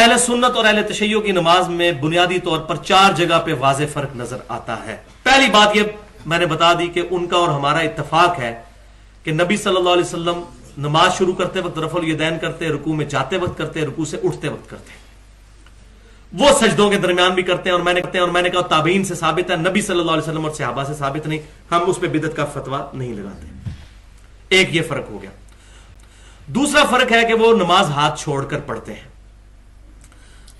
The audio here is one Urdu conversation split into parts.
اہل سنت اور اہل تشیع کی نماز میں بنیادی طور پر 4 جگہ پہ واضح فرق نظر آتا ہے. پہلی بات یہ میں نے بتا دی کہ ان کا اور ہمارا اتفاق ہے کہ نبی صلی اللہ علیہ وسلم نماز شروع کرتے وقت رفع الیدین کرتے، رکوع میں جاتے وقت کرتے، رکوع سے اٹھتے وقت کرتے، وہ سجدوں کے درمیان بھی کرتے ہیں. اور میں نے کہا تابعین سے ثابت ہے، نبی صلی اللہ علیہ وسلم اور صحابہ سے ثابت نہیں. ہم اس پہ بدعت کا فتویٰ نہیں لگاتے. ایک یہ فرق ہو گیا. دوسرا فرق ہے کہ وہ نماز ہاتھ چھوڑ کر پڑھتے ہیں.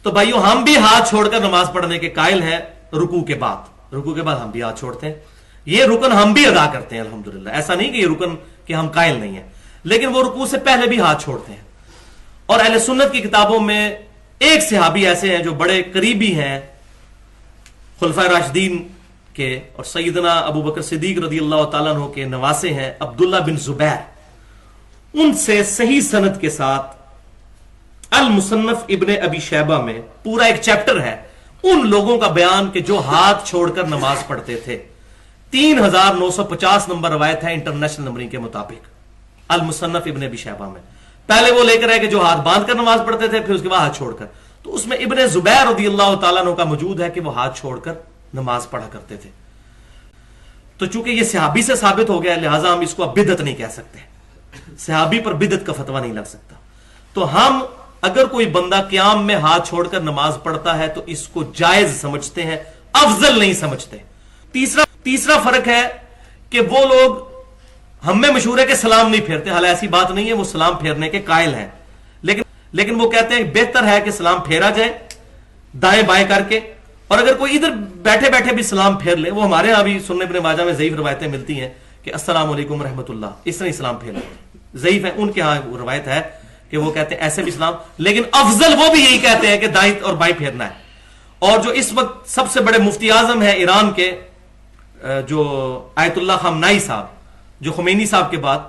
تو بھائیو ہم بھی ہاتھ چھوڑ کر نماز پڑھنے کے قائل ہیں. رکوع کے بعد ہم بھی ہاتھ چھوڑتے ہیں. یہ رکن ہم بھی ادا کرتے ہیں الحمدللہ. ایسا نہیں کہ یہ رکن کہ ہم قائل نہیں ہیں، لیکن وہ رکوع سے پہلے بھی ہاتھ چھوڑتے ہیں. اور اہل سنت کی کتابوں میں ایک صحابی ایسے ہیں جو بڑے قریبی ہیں خلفائے راشدین کے اور سیدنا ابو بکر صدیق رضی اللہ تعالیٰ عنہ کے نواسے ہیں، عبداللہ بن زبیر. ان سے صحیح سند کے ساتھ المصنف ابن ابی شیبہ میں پورا ایک چیپٹر ہے ان لوگوں کا بیان کہ جو ہاتھ چھوڑ کر نماز پڑھتے تھے. 3950 نمبر روایت ہے انٹرنیشنل نمبرنگ کے مطابق المصنف ابن ابی شیبہ میں. پہلے وہ لے کر آئے کہ جو ہاتھ باندھ کر نماز پڑھتے تھے، پھر اس کے بعد ہاتھ چھوڑ کر. تو اس میں ابن زبیر رضی اللہ تعالیٰ عنہ کا موجود ہے کہ وہ ہاتھ چھوڑ کر نماز پڑھا کرتے تھے. تو چونکہ یہ صحابی سے ثابت ہو گیا، لہٰذا ہم اس کو اب بدعت نہیں کہہ سکتے. صحابی پر بدعت کا فتویٰ نہیں لگ سکتا. تو ہم اگر کوئی بندہ قیام میں ہاتھ چھوڑ کر نماز پڑھتا ہے تو اس کو جائز سمجھتے ہیں، افضل نہیں سمجھتے. تیسرا فرق ہے کہ وہ لوگ ہم میں مشہور ہے کہ سلام نہیں پھیرتے. حالانکہ ایسی بات نہیں ہے، وہ سلام پھیرنے کے قائل ہیں، لیکن وہ کہتے ہیں بہتر ہے کہ سلام پھیرا جائے دائیں بائیں کر کے. اور اگر کوئی ادھر بیٹھے بیٹھے بھی سلام پھیر لے، وہ ہمارے ہاں بھی سنن ابن ماجہ میں ضعیف روایتیں ملتی ہیں کہ السلام علیکم رحمۃ اللہ، اس طرح سلام پھیر لے. ضعیف ہے، ان کے ہاں روایت ہے کہ وہ کہتے ہیں ایسے بھی سلام، لیکن افضل وہ بھی یہی کہتے ہیں کہ دائیں اور بائیں پھیرنا ہے. اور جو اس وقت سب سے بڑے مفتی اعظم ہیں ایران کے، جو آیت اللہ خامنائی صاحب، جو خمینی صاحب کے بعد،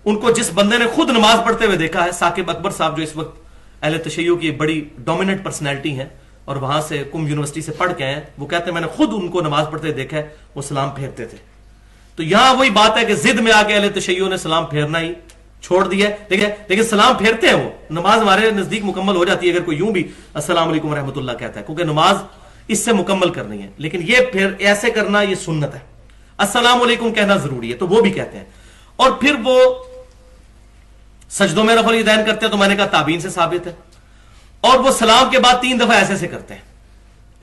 ان کو جس بندے نے خود نماز پڑھتے ہوئے دیکھا ہے، ثاقب اکبر صاحب، جو اس وقت اہل تشیع کی بڑی ڈومیننٹ پرسنالٹی ہیں اور وہاں سے کم یونیورسٹی سے پڑھ کے ہیں، وہ کہتے ہیں میں نے خود ان کو نماز پڑھتے دیکھا ہے، وہ سلام پھیرتے تھے. تو یہاں وہی بات ہے کہ ضد میں آ کے اہل تشیع نے سلام پھیرنا ہی چھوڑ دیا ہے. لیکن سلام پھیرتے ہیں، وہ نماز ہمارے نزدیک مکمل ہو جاتی ہے اگر کوئی یوں بھی السلام علیکم رحمۃ اللہ کہتا ہے، کیونکہ نماز اس سے مکمل کرنی ہے. لیکن یہ پھر ایسے کرنا یہ سنت ہے. السلام علیکم کہنا ضروری ہے، تو وہ بھی کہتے ہیں. اور پھر وہ سجدوں میں رفع الیدین کرتے ہیں، تو میں نے کہا تابعین سے ثابت ہے. اور وہ سلام کے بعد 3 دفعہ ایسے کرتے ہیں،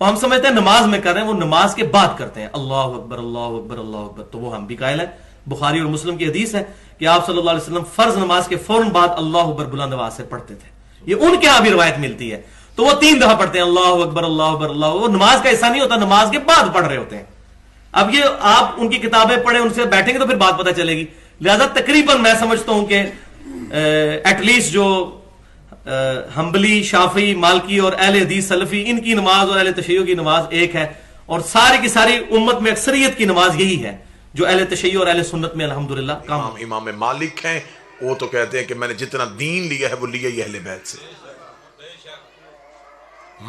اور ہم سمجھتے ہیں نماز میں کر رہے ہیں، وہ نماز کے بعد کرتے ہیں اللہ اکبر اللہ اکبر اللہ اکبر. تو وہ ہم بھی قائل ہیں. بخاری اور مسلم کی حدیث ہے کہ آپ صلی اللہ علیہ وسلم فرض نماز کے فوراً بعد اللہ اکبر بلند آواز سے پڑھتے تھے. یہ ان کے ہاں بھی روایت ملتی ہے. تو وہ 3 دفعہ پڑھتے ہیں اللہ اکبر اللہ اکبر اللہ. وہ نماز کا ایسا نہیں ہوتا، نماز کے بعد پڑھ رہے ہوتے ہیں. اب یہ آپ ان کی کتابیں پڑھیں، ان سے بیٹھیں گے تو پھر بات پتہ چلے گی. لہذا تقریباً میں سمجھتا ہوں کہ ایٹ لیسٹ جو حنبلی، شافعی، مالکی اور اہل حدیث سلفی، ان کی نماز اور اہل تشیع کی نماز ایک ہے. اور ساری کی ساری امت میں اکثریت کی نماز یہی ہے جو اہل تشیع اور اہل سنت میں الحمدللہ کام. امام مالک ہیں، وہ تو کہتے ہیں کہ میں نے جتنا دین لیا ہے وہ لیا ہی اہل بیت سے.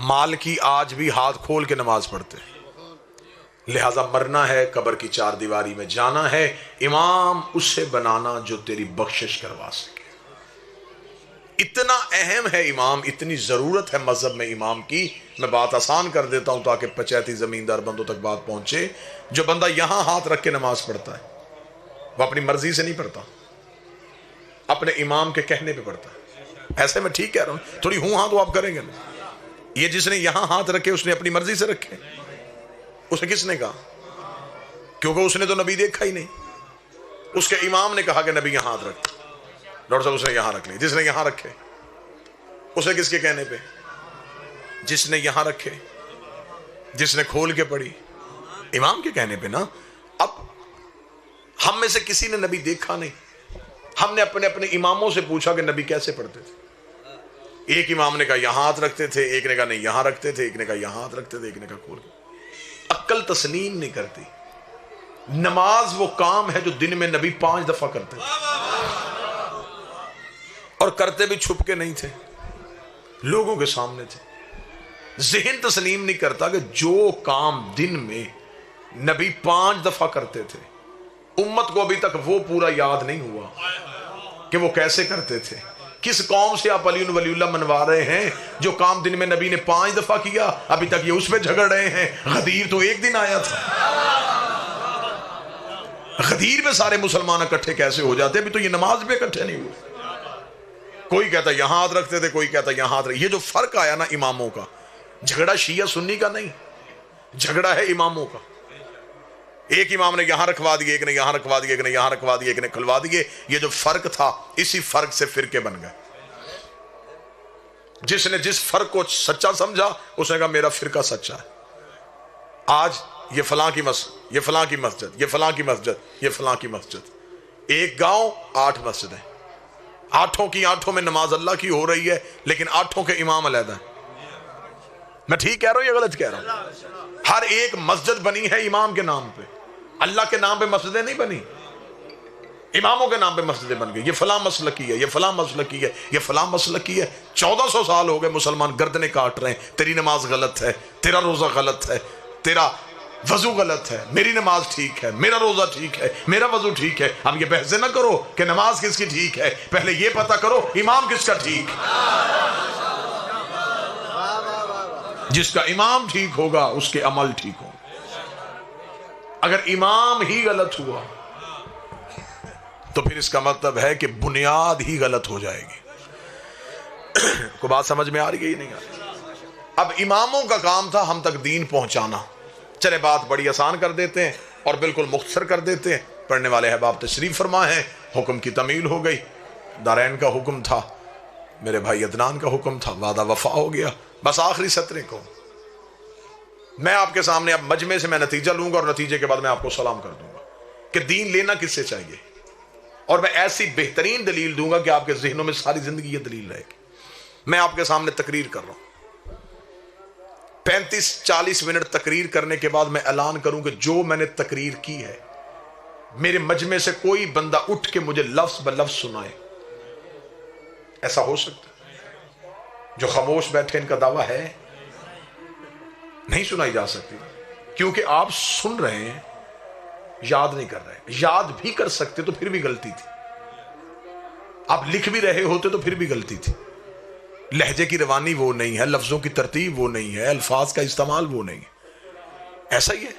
مالکی آج بھی ہاتھ کھول کے نماز پڑھتے ہیں. لہذا مرنا ہے، قبر کی 4 دیواری میں جانا ہے، امام اسے بنانا جو تیری بخشش کروا سکے. اتنا اہم ہے امام، اتنی ضرورت ہے مذہب میں امام کی. میں بات آسان کر دیتا ہوں تاکہ پچیتی زمیندار بندوں تک بات پہنچے. جو بندہ یہاں ہاتھ رکھ کے نماز پڑھتا ہے وہ اپنی مرضی سے نہیں پڑھتا، اپنے امام کے کہنے پہ پڑھتا ہے. ایسے میں ٹھیک کہہ رہا ہوں، تھوڑی ہوں ہاں تو آپ کریں گے نا. یہ جس نے یہاں ہاتھ رکھے اس نے اپنی مرضی سے رکھے. اسے کس نے کہا؟ کیونکہ اس نے تو نبی دیکھا ہی نہیں. اس کے امام نے کہا کہ نبی یہاں ہاتھ رکھ. ڈاکٹر صاحب اس نے یہاں رکھ لی. جس نے یہاں رکھے اسے کس کے کہنے پہ؟ جس نے یہاں رکھے، جس نے کھول کے پڑھی، امام کے کہنے پہ نا. اب ہم میں سے کسی نے نبی دیکھا نہیں. ہم نے اپنے اپنے اماموں سے پوچھا کہ نبی کیسے پڑھتے تھے. ایک امام نے کہا یہاں ہاتھ رکھتے تھے، ایک نے کہا نہیں یہاں رکھتے تھے، ایک نے کہا یہاں ہاتھ رکھتے تھے، ایک نے کہا کھول کے. عقل تسلیم نہیں کرتی. نماز وہ کام ہے جو دن میں نبی 5 دفعہ کرتے تھے، اور کرتے بھی چھپ کے نہیں تھے، لوگوں کے سامنے تھے. ذہن تسلیم نہیں کرتا کہ جو کام دن میں نبی 5 دفعہ کرتے تھے، امت کو ابھی تک وہ پورا یاد نہیں ہوا کہ وہ کیسے کرتے تھے. کس قوم سے آپ علی ولی اللہ منوا رہے ہیں جو کام دن میں نبی نے 5 دفعہ کیا، ابھی تک یہ اس پہ جھگڑ رہے ہیں؟ غدیر تو ایک دن آیا تھا، غدیر پہ سارے مسلمان اکٹھے کیسے ہو جاتے؟ ابھی تو یہ نماز پہ اکٹھے نہیں ہوئے. کوئی کہتا یہاں ہاتھ رکھتے تھے، کوئی کہتا یہاں ہاتھ رکھتے. یہ جو فرق آیا نا اماموں کا، جھگڑا شیعہ سنی کا نہیں، جھگڑا ہے اماموں کا. ایک امام نے یہاں رکھوا دیے، ایک نے یہاں رکھوا دیے، ایک نے یہاں رکھوا دیے، ایک نے کھلوا دیے. یہ جو فرق تھا، اسی فرق سے فرقے بن گئے. جس نے جس فرق کو سچا سمجھا اس نے کہا میرا فرقہ سچا ہے. آج یہ فلاں کی مسجد، یہ فلاں کی مسجد، یہ فلاں کی مسجد، یہ فلاں کی مسجد. ایک گاؤں 8 مسجدیں، 8 کی 8 میں نماز اللہ کی ہو رہی ہے، لیکن 8 کے امام علیحدہ ہیں. میں ٹھیک کہہ رہا ہوں یا غلط کہہ رہا ہوں؟ ہر ایک مسجد بنی ہے امام کے نام پہ، اللہ کے نام پہ مسجدیں نہیں بنی، اماموں کے نام پہ مسجدیں بن گئی. یہ فلاں مسلکی ہے، یہ فلاں مسلکی ہے، یہ فلاں مسلکی ہے. 1400 سال ہو گئے مسلمان گردنیں کاٹ رہے ہیں، تیری نماز غلط ہے، تیرا روزہ غلط ہے، تیرا وضو غلط ہے، میری نماز ٹھیک ہے، میرا روزہ ٹھیک ہے، میرا وضو ٹھیک ہے. اب یہ بحث نہ کرو کہ نماز کس کی ٹھیک ہے، پہلے یہ پتہ کرو امام کس کا ٹھیک ہے. جس کا امام ٹھیک ہوگا اس کے عمل ٹھیک ہوں. اگر امام ہی غلط ہوا تو پھر اس کا مطلب ہے کہ بنیاد ہی غلط ہو جائے گی. کو بات سمجھ میں آ رہی ہے یا نہیں آ رہی؟ اب اماموں کا کام تھا ہم تک دین پہنچانا. چلے بات بڑی آسان کر دیتے ہیں اور بالکل مختصر کر دیتے ہیں. پڑھنے والے احباب تشریف فرما ہیں. حکم کی تمیل ہو گئی، دارین کا حکم تھا، میرے بھائی عدنان کا حکم تھا، وعدہ وفا ہو گیا. بس آخری سطریں کو میں آپ کے سامنے اب مجمع سے میں نتیجہ لوں گا اور نتیجے کے بعد میں آپ کو سلام کر دوں گا کہ دین لینا کس سے چاہیے، اور میں ایسی بہترین دلیل دوں گا کہ آپ کے ذہنوں میں ساری زندگی یہ دلیل رہے گی. میں آپ کے سامنے تقریر کر رہا ہوں، 35-40 منٹ تقریر کرنے کے بعد میں اعلان کروں کہ جو میں نے تقریر کی ہے میرے مجمع سے کوئی بندہ اٹھ کے مجھے لفظ بلفظ سنائے. ایسا ہو سکتا ہے؟ جو خاموش بیٹھے ان کا دعویٰ ہے نہیں سنائی جا سکتی، کیونکہ آپ سن رہے ہیں، یاد نہیں کر رہے. یاد بھی کر سکتے تو پھر بھی غلطی تھی، آپ لکھ بھی رہے ہوتے تو پھر بھی غلطی تھی. لہجے کی روانی وہ نہیں ہے، لفظوں کی ترتیب وہ نہیں ہے، الفاظ کا استعمال وہ نہیں ہے. ایسا ہی ہے.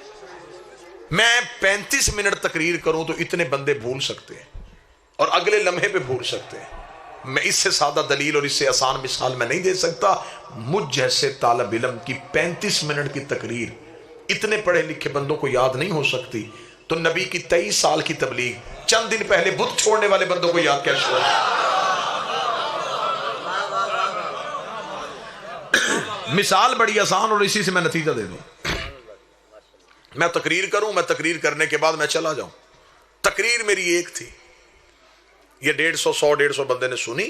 میں 35 منٹ تقریر کروں تو اتنے بندے بھول سکتے ہیں اور اگلے لمحے پہ بھول سکتے ہیں. میں اس سے سادہ دلیل اور اس سے آسان مثال میں نہیں دے سکتا. مجھ جیسے طالب علم کی 35 منٹ کی تقریر اتنے پڑھے لکھے بندوں کو یاد نہیں ہو سکتی، تو نبی کی 23 سال کی تبلیغ چند دن پہلے بت چھوڑنے والے بندوں کو یاد کیسے ہو؟ مثال بڑی آسان اور اسی سے میں نتیجہ دے دوں. میں تقریر کروں، میں تقریر کرنے کے بعد میں چلا جاؤں. تقریر میری ایک تھی، یہ 150 بندے نے سنی.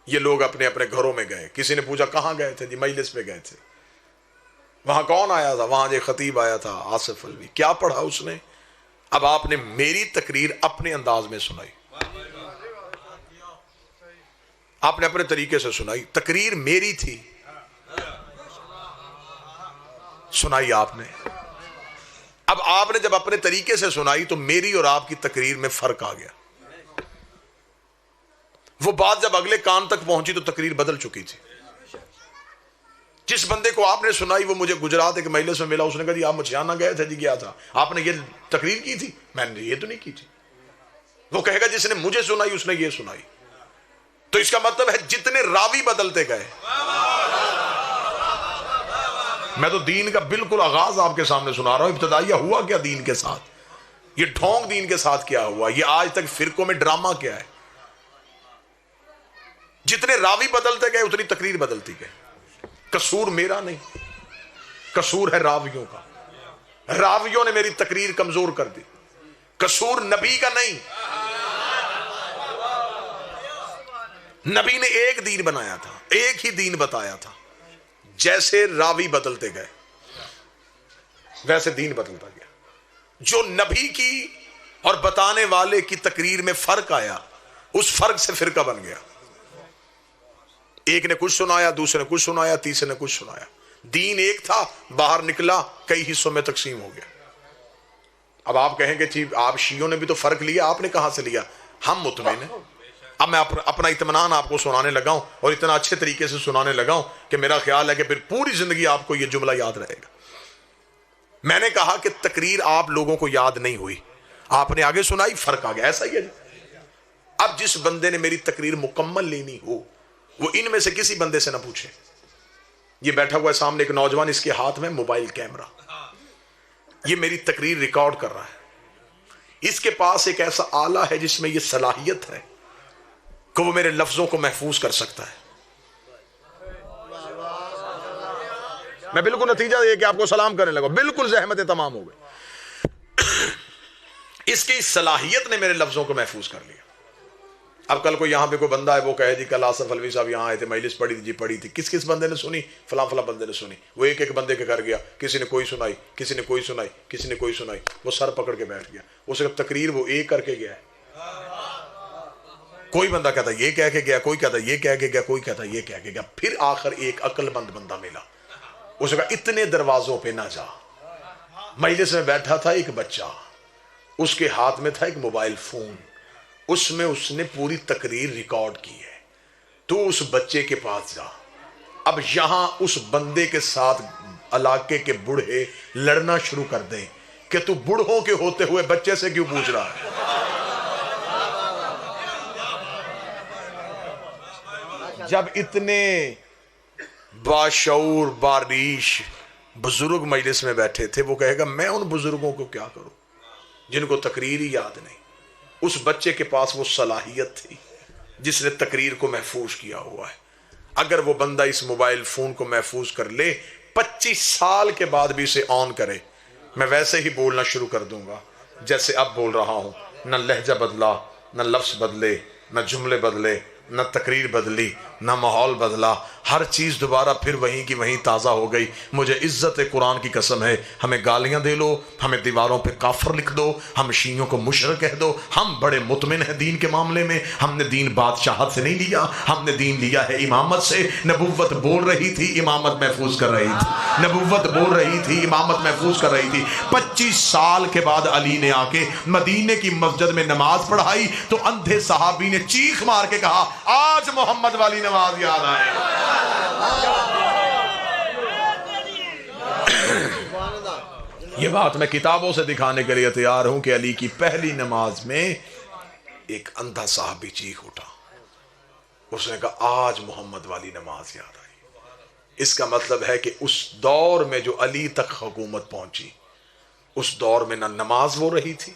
یہ لوگ اپنے اپنے گھروں میں گئے. کسی نے پوچھا کہاں گئے تھے؟ جی مجلس پہ گئے تھے. وہاں کون آیا تھا؟ وہاں جو خطیب آیا تھا آصف الوی. کیا پڑھا اس نے؟ اب آپ نے میری تقریر اپنے انداز میں سنائی، آپ نے اپنے طریقے سے سنائی. تقریر میری تھی، سنائی آپ نے. اب آپ نے جب اپنے طریقے سے سنائی تو میری اور آپ کی تقریر میں فرق آ گیا. وہ بات جب اگلے کان تک پہنچی تو تقریر بدل چکی تھی. جس بندے کو آپ نے سنائی وہ مجھے گجرات ایک مجلس میں ملا. اس نے کہا جی آپ مچھیانہ گئے تھے؟ جی گیا تھا. آپ نے یہ تقریر کی تھی؟ میں نے یہ تو نہیں کی تھی. وہ کہے گا جس نے مجھے سنائی اس نے یہ سنائی. تو اس کا مطلب ہے جتنے راوی بدلتے گئے. میں تو دین کا بالکل آغاز آپ کے سامنے سنا رہا ہوں. ابتدائیہ ہوا کیا دین کے ساتھ، یہ ڈھونگ دین کے ساتھ کیا ہوا، یہ آج تک فرقوں میں ڈرامہ کیا ہے. جتنے راوی بدلتے گئے اتنی تقریر بدلتی گئے. قصور میرا نہیں، قصور ہے راویوں کا. راویوں نے میری تقریر کمزور کر دی. قصور نبی کا نہیں. نبی نے ایک دین بنایا تھا، ایک ہی دین بتایا تھا. جیسے راوی بدلتے گئے ویسے دین بدلتا گیا. جو نبی کی اور بتانے والے کی تقریر میں فرق آیا، اس فرق سے فرقہ بن گیا. ایک نے کچھ سنایا، دوسرے نے کچھ سنایا، تیسرے نے کچھ سنایا. دین ایک تھا، باہر نکلا، کئی حصوں میں تقسیم ہو گیا. اب آپ کہیں گے جی آپ شیعوں نے بھی تو فرق لیا، آپ نے کہاں سے لیا؟ ہم مطمئن ہیں اب میں اپنا اطمینان آپ کو سنانے لگا ہوں اور اتنا اچھے طریقے سے سنانے لگا ہوں کہ میرا خیال ہے کہ پھر پوری زندگی آپ کو یہ جملہ یاد رہے گا. میں نے کہا کہ تقریر آپ لوگوں کو یاد نہیں ہوئی, آپ نے آگے سنائی, فرق آ گیا. ایسا ہی ہے. اب جس بندے نے میری تقریر مکمل لینی ہو وہ ان میں سے کسی بندے سے نہ پوچھے. یہ بیٹھا ہوا ہے سامنے ایک نوجوان, اس کے ہاتھ میں موبائل کیمرہ, یہ میری تقریر ریکارڈ کر رہا ہے. اس کے پاس ایک ایسا آلہ ہے جس میں یہ صلاحیت ہے کہ وہ میرے لفظوں کو محفوظ کر سکتا ہے. میں بالکل نتیجہ یہ کہ آپ کو سلام کرنے لگا, بالکل زحمتیں تمام ہو گئی. اس کی صلاحیت نے میرے لفظوں کو محفوظ کر لیا. اب کل کو یہاں پہ کوئی بندہ ہے وہ کہے جی کل آصف الوی صاحب یہاں آئے تھے, مجلس پڑھی تھی, جی پڑھی تھی, کس کس بندے نے سنی؟ فلاں فلاں بندے نے سنی. وہ ایک ایک بندے کے گھر گیا, کسی نے کوئی سنائی, کسی نے کوئی سنائی, کسی نے کوئی سنائی. وہ سر پکڑ کے بیٹھ گیا. اس وقت تقریر وہ ایک کر کے گیا ہے. کوئی بندہ کہتا یہ کہہ کے گیا, کوئی کہتا یہ کہہ کے گیا, کوئی کہتا یہ کہہ کے گیا. پھر آخر ایک عقل مند بندہ ملا. اس نے کہا اتنے دروازوں پہ نہ جا. مجلس میں بیٹھا تھا ایک بچہ, اس کے ہاتھ میں تھا ایک موبائل فون, اس میں اس نے پوری تقریر ریکارڈ کی ہے. تو اس بچے کے پاس جا. اب یہاں اس بندے کے ساتھ علاقے کے بوڑھے لڑنا شروع کر دیں کہ تو بوڑھوں کے ہوتے ہوئے بچے سے کیوں پوچھ رہا ہے. جب اتنے باشعور باریش بزرگ مجلس میں بیٹھے تھے, وہ کہے گا میں ان بزرگوں کو کیا کروں جن کو تقریر ہی یاد نہیں. اس بچے کے پاس وہ صلاحیت تھی جس نے تقریر کو محفوظ کیا ہوا ہے. اگر وہ بندہ اس موبائل فون کو محفوظ کر لے, 25 سال کے بعد بھی اسے آن کرے, میں ویسے ہی بولنا شروع کر دوں گا جیسے اب بول رہا ہوں. نہ لہجہ بدلا, نہ لفظ بدلے, نہ جملے بدلے, نہ تقریر بدلی, نہ ماحول بدلا, ہر چیز دوبارہ پھر وہیں کی وہیں تازہ ہو گئی. مجھے عزت قرآن کی قسم ہے, ہمیں گالیاں دے لو, ہمیں دیواروں پہ کافر لکھ دو, ہم شیعوں کو مشرک کہہ دو, ہم بڑے مطمئن ہیں دین کے معاملے میں. ہم نے دین بادشاہت سے نہیں لیا, ہم نے دین لیا ہے امامت سے. نبوت بول رہی تھی, امامت محفوظ کر رہی تھی. نبوت بول رہی تھی, امامت محفوظ کر رہی تھی. 25 سال کے بعد علی نے آ کے مدینے کی مسجد میں نماز پڑھائی تو اندھے صحابی نے چیخ مار کے کہا آج محمد والی نماز یاد آئے. یہ بات میں کتابوں سے دکھانے کے لیے تیار ہوں کہ علی کی پہلی نماز میں ایک اندھا صحابی چیخ اٹھا. اس نے کہا آج محمد والی نماز یاد آئی. اس کا مطلب ہے کہ اس دور میں جو علی تک حکومت پہنچی, اس دور میں نہ نماز وہ رہی تھی,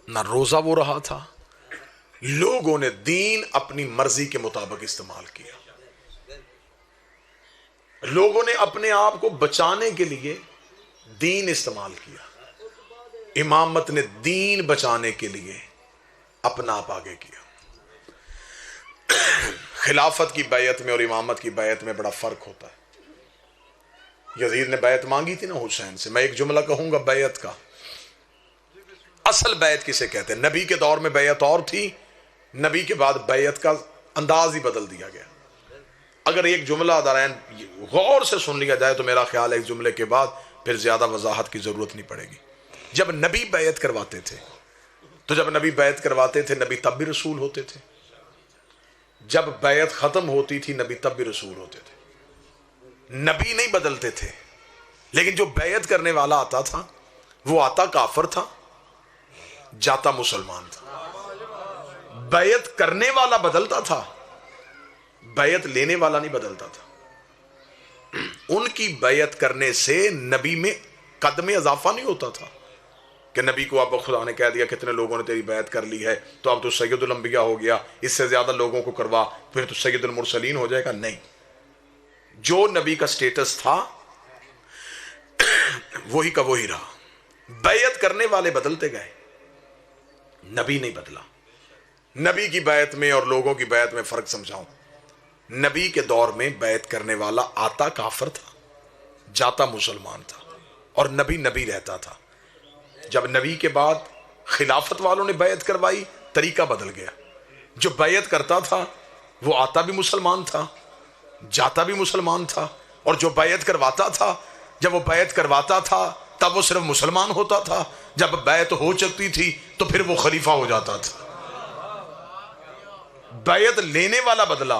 نہ روزہ وہ رہا تھا. لوگوں نے دین اپنی مرضی کے مطابق استعمال کیا. لوگوں نے اپنے آپ کو بچانے کے لیے دین استعمال کیا. امامت نے دین بچانے کے لیے اپنا آپ آگے کیا. خلافت کی بیعت میں اور امامت کی بیعت میں بڑا فرق ہوتا ہے. یزید نے بیعت مانگی تھی نا حسین سے. میں ایک جملہ کہوں گا بیعت کا. اصل بیعت کسے کہتے ہیں؟ نبی کے دور میں بیعت اور تھی, نبی کے بعد بیعت کا انداز ہی بدل دیا گیا. اگر ایک جملہ دارین غور سے سن لیا جائے تو میرا خیال ہے اس جملے کے بعد پھر زیادہ وضاحت کی ضرورت نہیں پڑے گی. جب نبی بیعت کرواتے تھے تو جب نبی بیعت کرواتے تھے نبی تب بھی رسول ہوتے تھے. جب بیعت ختم ہوتی تھی نبی تب بھی رسول ہوتے تھے. نبی نہیں بدلتے تھے, لیکن جو بیعت کرنے والا آتا تھا وہ آتا کافر تھا, جاتا مسلمان تھا. بیعت کرنے والا بدلتا تھا, بیعت لینے والا نہیں بدلتا تھا. ان کی بیعت کرنے سے نبی میں قدم اضافہ نہیں ہوتا تھا کہ نبی کو اب خدا نے کہہ دیا کتنے لوگوں نے تیری بیعت کر لی ہے تو اب تو سید الانبیاء ہو گیا, اس سے زیادہ لوگوں کو کروا پھر تو سید المرسلین ہو جائے گا. نہیں, جو نبی کا سٹیٹس تھا وہی کا وہی رہا. بیعت کرنے والے بدلتے گئے, نبی نہیں بدلا. نبی کی بیعت میں اور لوگوں کی بیعت میں فرق سمجھاؤں. نبی کے دور میں بیعت کرنے والا آتا کافر تھا, جاتا مسلمان تھا, اور نبی نبی رہتا تھا. جب نبی کے بعد خلافت والوں نے بیعت کروائی طریقہ بدل گیا. جو بیعت کرتا تھا وہ آتا بھی مسلمان تھا, جاتا بھی مسلمان تھا, اور جو بیعت کرواتا تھا جب وہ بیعت کرواتا تھا تب وہ صرف مسلمان ہوتا تھا, جب بیعت ہو چکتی تھی تو پھر وہ خلیفہ ہو جاتا تھا. بیعت لینے والا بدلا،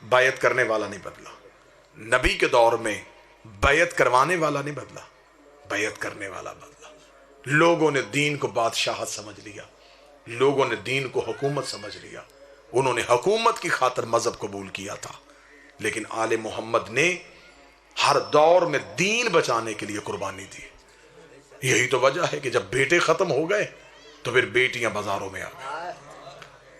بیعت کرنے والا نہیں بدلا۔ نبی کے دور میں بیعت کروانے والا نہیں بدلا، بیعت کرنے والا بدلا۔ لوگوں نے دین کو بادشاہت سمجھ لیا، لوگوں نے دین کو حکومت سمجھ لیا، انہوں نے حکومت کی خاطر مذہب قبول کیا تھا، لیکن آل محمد نے ہر دور میں دین بچانے کے لیے قربانی دی۔ یہی تو وجہ ہے کہ جب بیٹے ختم ہو گئے تو پھر بیٹیاں بازاروں میں آ گئیں۔